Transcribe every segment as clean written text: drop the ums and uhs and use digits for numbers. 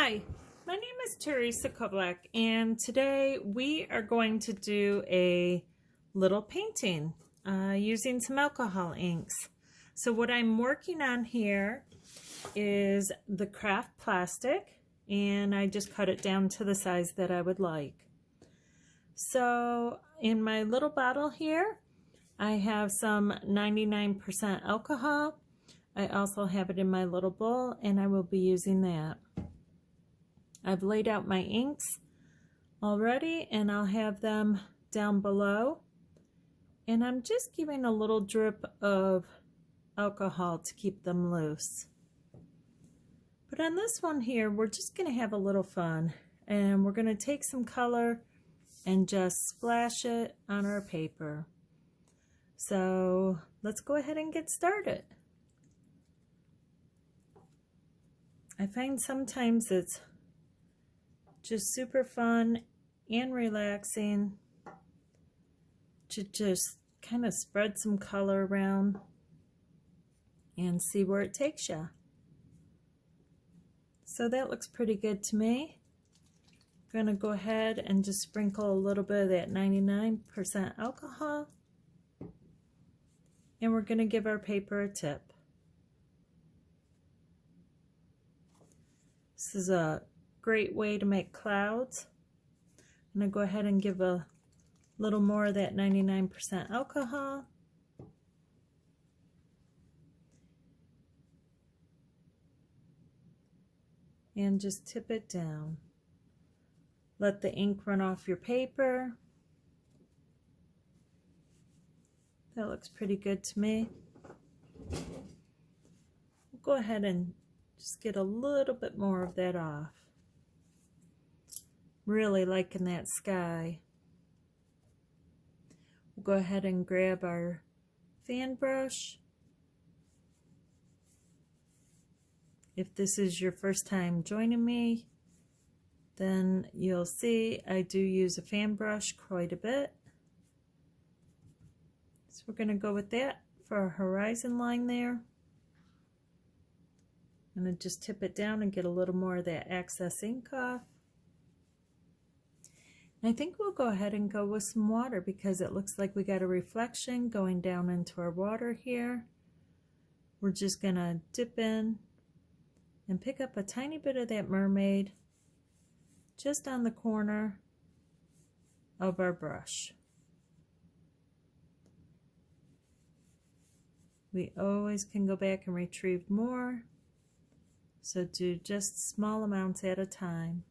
Hi, my name is Teresa Koblak, and today we are going to do a little painting using some alcohol inks. So what I'm working on here is the craft plastic, and I just cut it down to the size that I would like. So in my little bottle here, I have some 99% alcohol. I also have it in my little bowl, and I will be using that. I've laid out my inks already, and I'll have them down below. And I'm just giving a little drip of alcohol to keep them loose. But on this one here, we're just going to have a little fun. And we're going to take some color and just splash it on our paper. So let's go ahead and get started. I find sometimes it's just super fun and relaxing to just kind of spread some color around and see where it takes you. So that looks pretty good to me. I'm going to go ahead and just sprinkle a little bit of that 99% alcohol, and we're going to give our paper a tip. This is a great way to make clouds. I'm going to go ahead and give a little more of that 99% alcohol. And just tip it down. Let the ink run off your paper. That looks pretty good to me. We'll go ahead and just get a little bit more of that off. Really liking that sky. We'll go ahead and grab our fan brush. If this is your first time joining me, then you'll see I do use a fan brush quite a bit. So we're going to go with that for our horizon line there. I'm going to just tip it down and get a little more of that excess ink off. And I think we'll go ahead and go with some water because it looks like we got a reflection going down into our water here. We're just going to dip in and pick up a tiny bit of that mermaid just on the corner of our brush. We always can go back and retrieve more, so do just small amounts at a time.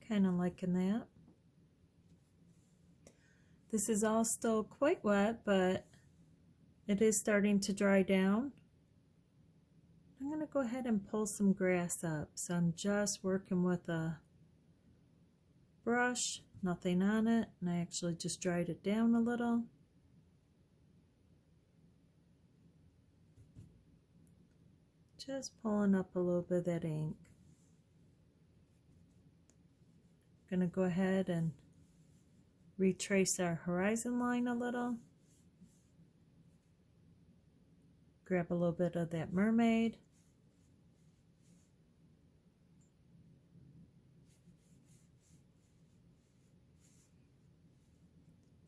Kind of liking that. This is all still quite wet, but it is starting to dry down. I'm going to go ahead and pull some grass up. So I'm just working with a brush, nothing on it, and I actually just dried it down a little. Just pulling up a little bit of that ink. Going to go ahead and retrace our horizon line a little. Grab a little bit of that mermaid.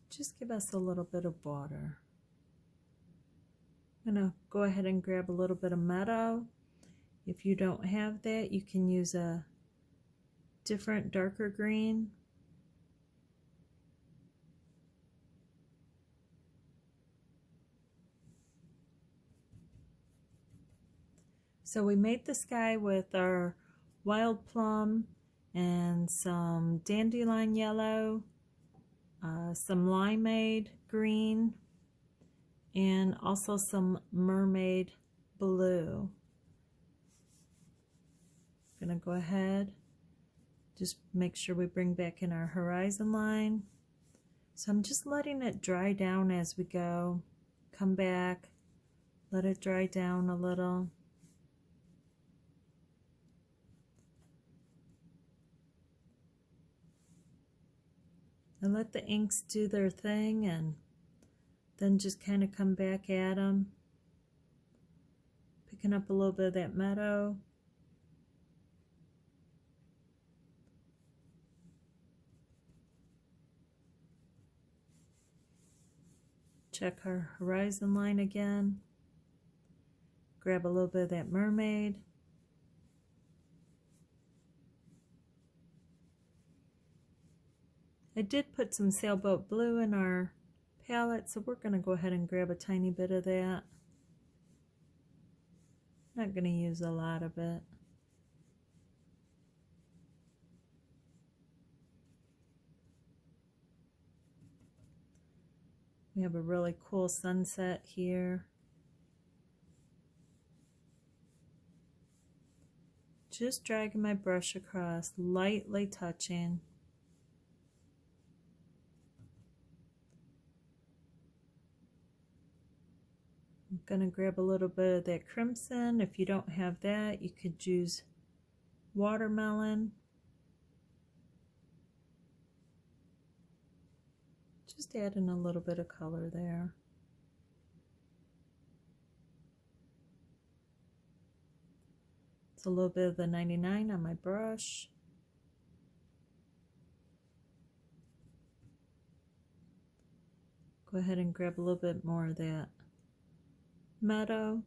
Just give us a little bit of water. I'm going to go ahead and grab a little bit of Meadow. If you don't have that, you can use a different darker green. So we made the sky with our wild plum and some dandelion yellow, some limeade green, and also some mermaid blue. I'm going to go ahead, just make sure we bring back in our horizon line. So I'm just letting it dry down as we go. Come back, let it dry down a little. And let the inks do their thing, and then just kind of come back at them. Picking up a little bit of that meadow. Check our horizon line again. Grab a little bit of that mermaid. I did put some Sailboat blue in our palette, so we're going to go ahead and grab a tiny bit of that. Not going to use a lot of it. We have a really cool sunset here. Just dragging my brush across, lightly touching. I'm going to grab a little bit of that crimson. If you don't have that, you could use watermelon. Just adding a little bit of color there. It's a little bit of the 99 on my brush. Go ahead and grab a little bit more of that meadow.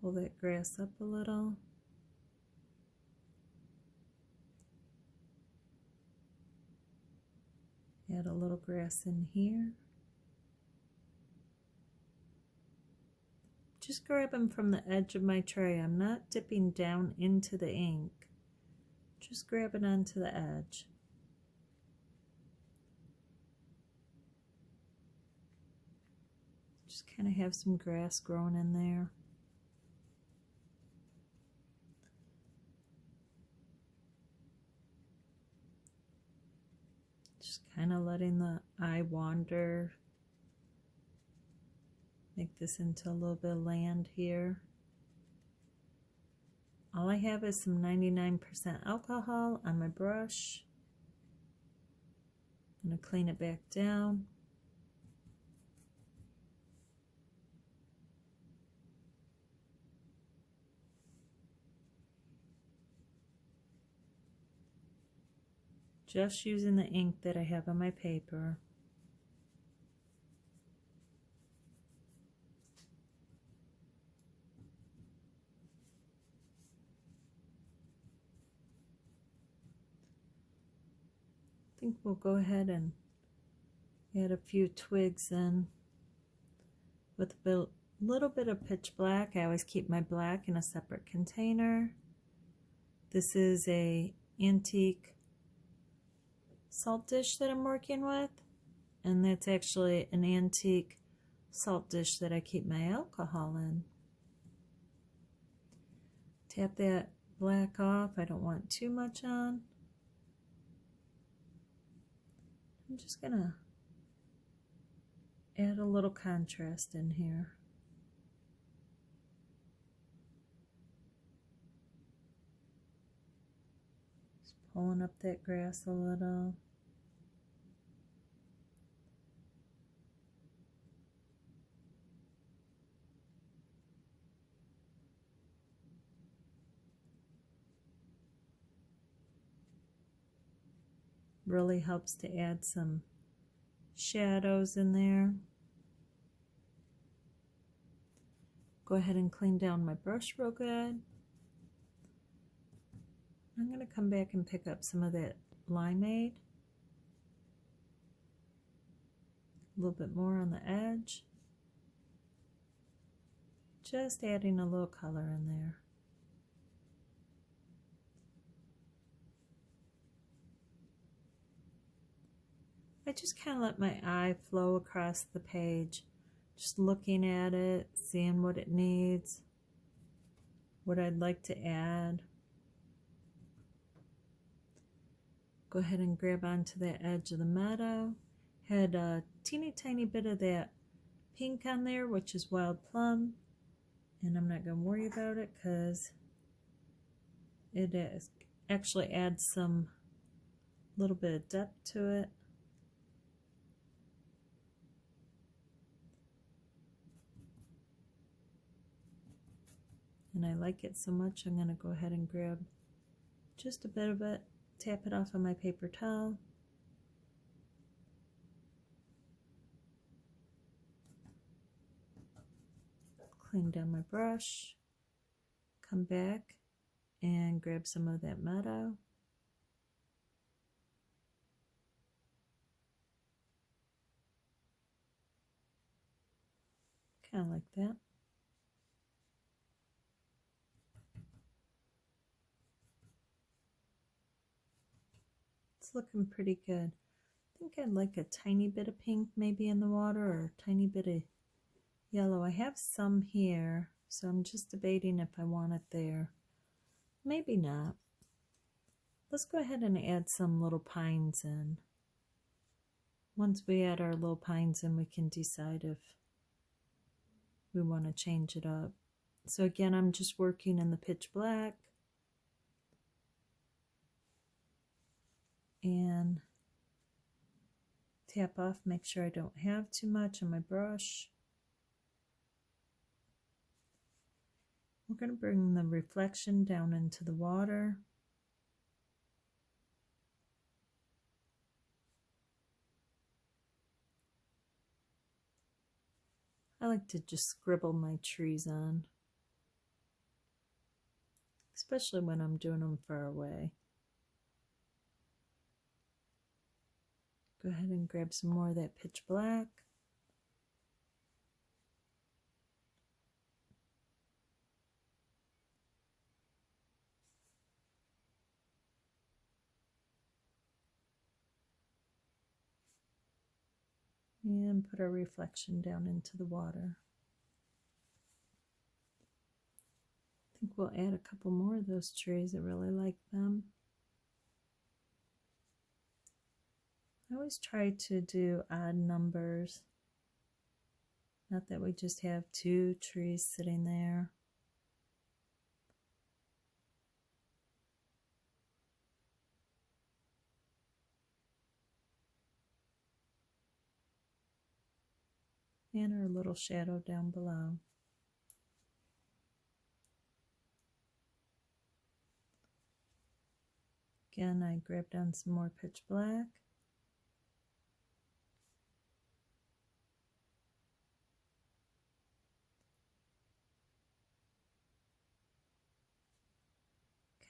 Pull that grass up a little. Add a little grass in here. Just grab them from the edge of my tray. I'm not dipping down into the ink. Just grab it onto the edge. Just kind of have some grass growing in there. Just kind of letting the eye wander. Make this into a little bit of land here. All I have is some 99% alcohol on my brush. I'm going to clean it back down. Just using the ink that I have on my paper. I think we'll go ahead and add a few twigs in with a little bit of pitch black. I always keep my black in a separate container. This is a antique salt dish that I'm working with, and that's actually an antique salt dish that I keep my alcohol in. Tap that black off. I don't want too much on. I'm just gonna add a little contrast in here. Just pulling up that grass a little. Really helps to add some shadows in there. Go ahead and clean down my brush real good. I'm going to come back and pick up some of that limeade. A little bit more on the edge. Just adding a little color in there. I just kind of let my eye flow across the page, just looking at it, seeing what it needs, what I'd like to add. Go ahead and grab onto that edge of the meadow. Had a teeny tiny bit of that pink on there, which is wild plum, and I'm not going to worry about it because it actually adds some little bit of depth to it. And I like it so much, I'm going to go ahead and grab just a bit of it, tap it off on my paper towel. Clean down my brush, come back and grab some of that meadow. Kind of like that. It's looking pretty good. I think I'd like a tiny bit of pink maybe in the water, or a tiny bit of yellow. I have some here, so I'm just debating if I want it there. Maybe not. Let's go ahead and add some little pines in. Once we add our little pines in, we can decide if we want to change it up. So again, I'm just working in the pitch black. And tap off, make sure I don't have too much on my brush. We're going to bring the reflection down into the water. I like to just scribble my trees on, especially when I'm doing them far away. Go ahead and grab some more of that pitch black. And put our reflection down into the water. I think we'll add a couple more of those trees. I really like them. I always try to do odd numbers. Not that we just have 2 trees sitting there. And our little shadow down below. Again, I grab down some more pitch black.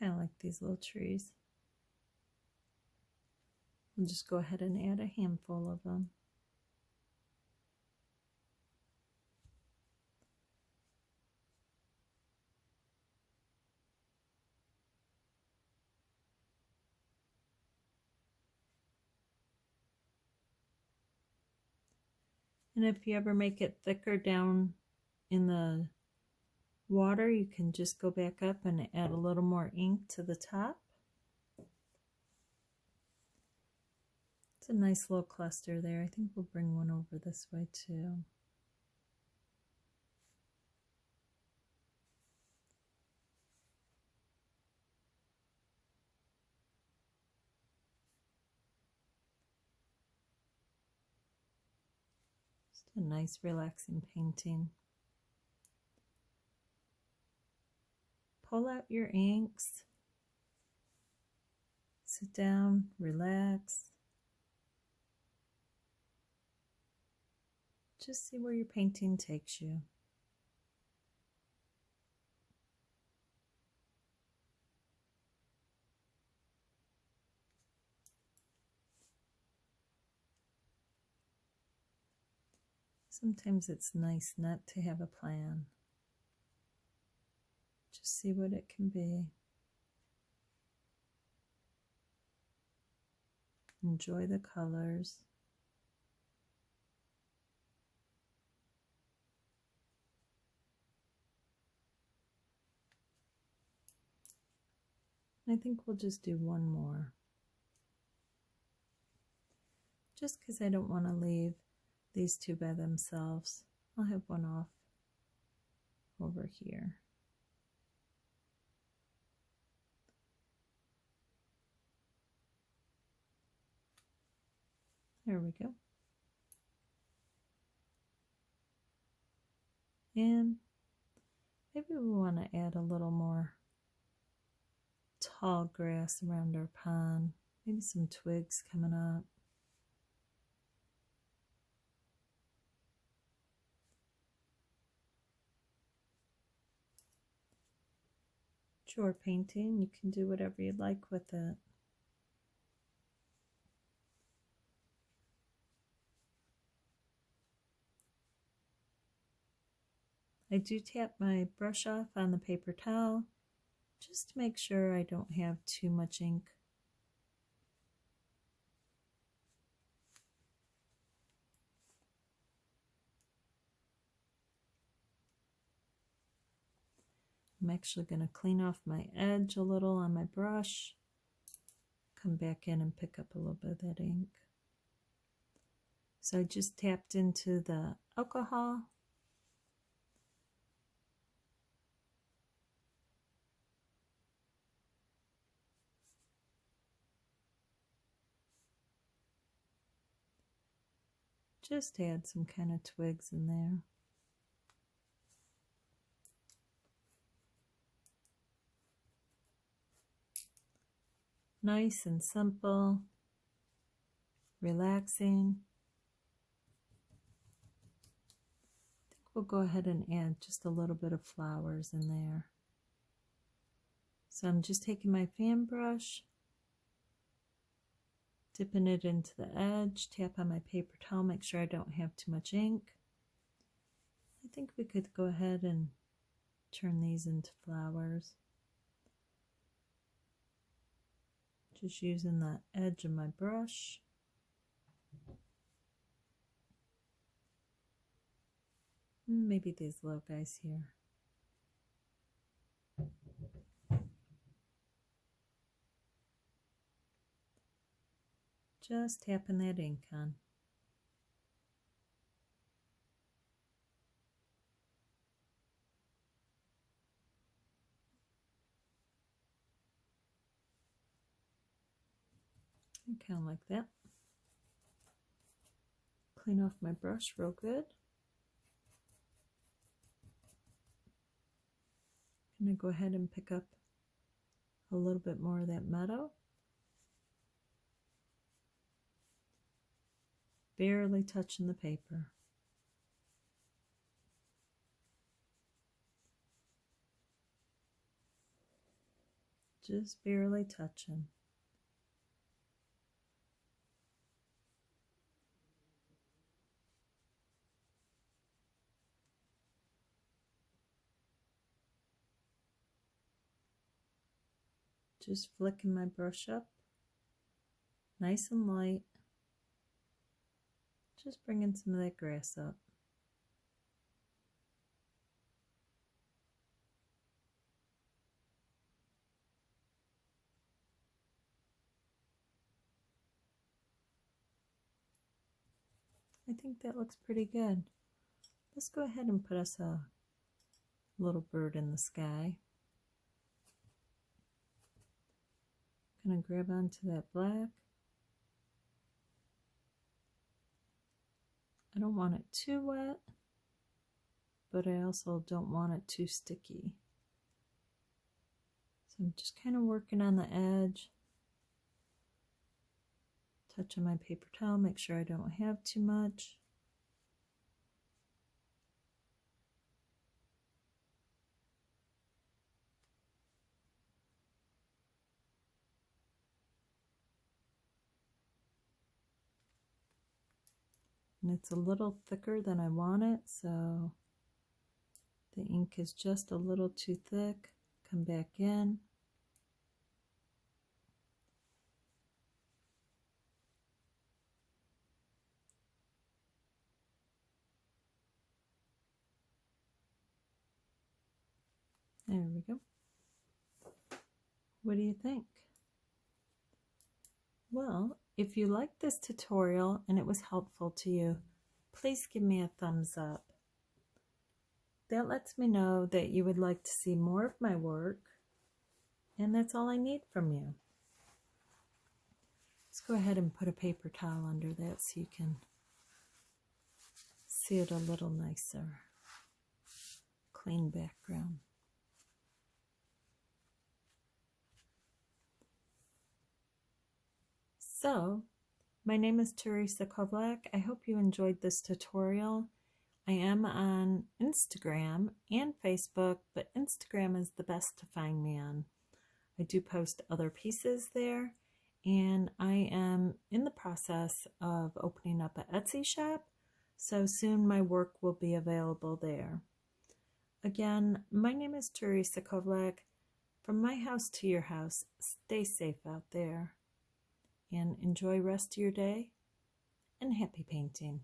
Kind of like these little trees. We'll just go ahead and add a handful of them. And if you ever make it thicker down in the water, you can just go back up and add a little more ink to the top. It's a nice little cluster there. I think we'll bring one over this way too. Just a nice relaxing painting. Pull out your inks. Sit down, relax. Just see where your painting takes you. Sometimes it's nice not to have a plan. Just see what it can be. Enjoy the colors. I think we'll just do one more. Just because I don't want to leave these 2 by themselves. I'll have one off over here. There we go. And Maybe we want to add a little more tall grass around our pond. Maybe some twigs coming up. Your painting, you can do whatever you like with it. I do tap my brush off on the paper towel just to make sure I don't have too much ink. I'm actually going to clean off my edge a little on my brush, come back in and pick up a little bit of that ink. So I just tapped into the alcohol. Just add some kind of twigs in there. Nice and simple, relaxing. I think we'll go ahead and add just a little bit of flowers in there. So I'm just taking my fan brush, dipping it into the edge, tap on my paper towel, make sure I don't have too much ink. I think we could go ahead and turn these into flowers. Just using the edge of my brush. Maybe these little guys here. Just tapping that ink on. Kind of like that. Clean off my brush real good. I'm going to go ahead and pick up a little bit more of that meadow. Barely touching the paper. Just barely touching. Just flicking my brush up, nice and light. Just bringing some of that grass up. I think that looks pretty good. Let's go ahead and put us a little bird in the sky. Gonna grab onto that black. I don't want it too wet, but I also don't want it too sticky. So I'm just kind of working on the edge, touching my paper towel, make sure I don't have too much. And it's a little thicker than I want it, so the ink is just a little too thick. Come back in. There we go. What do you think? Well, if you liked this tutorial and it was helpful to you, please give me a thumbs up. That lets me know that you would like to see more of my work, and that's all I need from you. Let's go ahead and put a paper towel under that so you can see it a little nicer. clean background. So, my name is Teresa Kovlak. I hope you enjoyed this tutorial. I am on Instagram and Facebook, but Instagram is the best to find me on. I do post other pieces there, and I am in the process of opening up an Etsy shop, so soon my work will be available there. Again, my name is Teresa Kovlak. From my house to your house, stay safe out there, and enjoy the rest of your day, and happy painting.